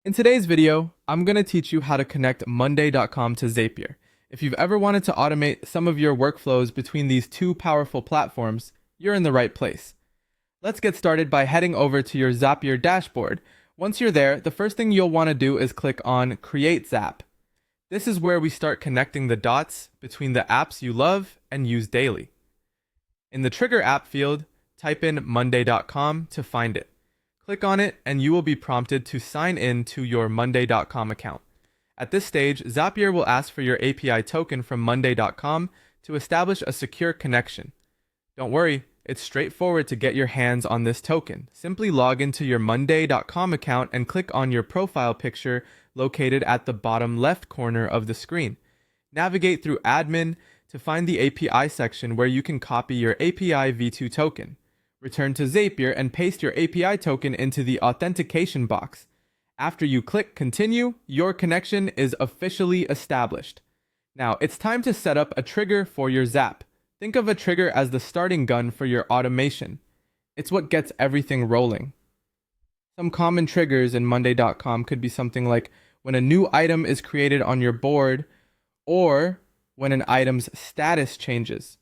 In today's video, I'm going to teach you how to connect Monday.com to Zapier. If you've ever wanted to automate some of your workflows between these two powerful platforms, you're in the right place. Let's get started by heading over to your Zapier dashboard. Once you're there, the first thing you'll want to do is click on Create Zap. This is where we start connecting the dots between the apps you love and use daily. In the Trigger App field, type in Monday.com to find it. Click on it and you will be prompted to sign in to your Monday.com account. At this stage, Zapier will ask for your API token from Monday.com to establish a secure connection. Don't worry, it's straightforward to get your hands on this token. Simply log into your Monday.com account and click on your profile picture located at the bottom left corner of the screen. Navigate through Admin to find the API section where you can copy your API v2 token. Return to Zapier and paste your API token into the authentication box. After you click Continue, your connection is officially established. Now, it's time to set up a trigger for your Zap. Think of a trigger as the starting gun for your automation. It's what gets everything rolling. Some common triggers in Monday.com could be something like when a new item is created on your board or when an item's status changes.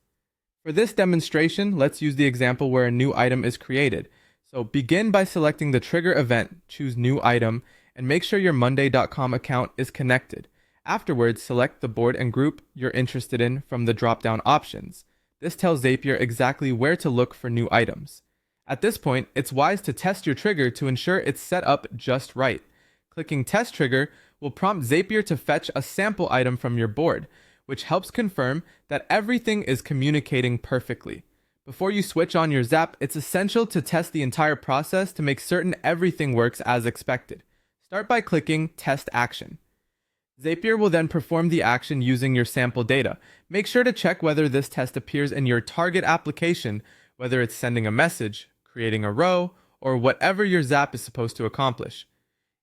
For this demonstration, let's use the example where a new item is created. So begin by selecting the trigger event, choose new item, and make sure your Monday.com account is connected. Afterwards, select the board and group you're interested in from the drop-down options. This tells Zapier exactly where to look for new items. At this point, it's wise to test your trigger to ensure it's set up just right. Clicking Test Trigger will prompt Zapier to fetch a sample item from your board, which helps confirm that everything is communicating perfectly. Before you switch on your Zap, it's essential to test the entire process to make certain everything works as expected. Start by clicking Test Action. Zapier will then perform the action using your sample data. Make sure to check whether this test appears in your target application, whether it's sending a message, creating a row, or whatever your Zap is supposed to accomplish.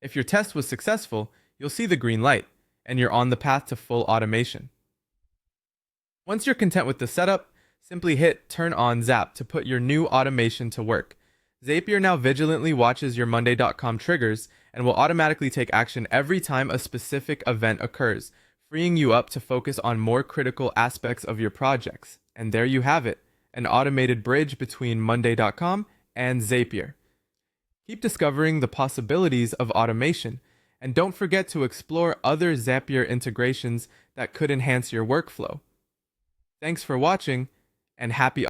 If your test was successful, you'll see the green light, and you're on the path to full automation. Once you're content with the setup, simply hit Turn on Zap to put your new automation to work. Zapier now vigilantly watches your Monday.com triggers and will automatically take action every time a specific event occurs, freeing you up to focus on more critical aspects of your projects. And there you have it, an automated bridge between Monday.com and Zapier. Keep discovering the possibilities of automation, and don't forget to explore other Zapier integrations that could enhance your workflow. Thanks for watching, and happy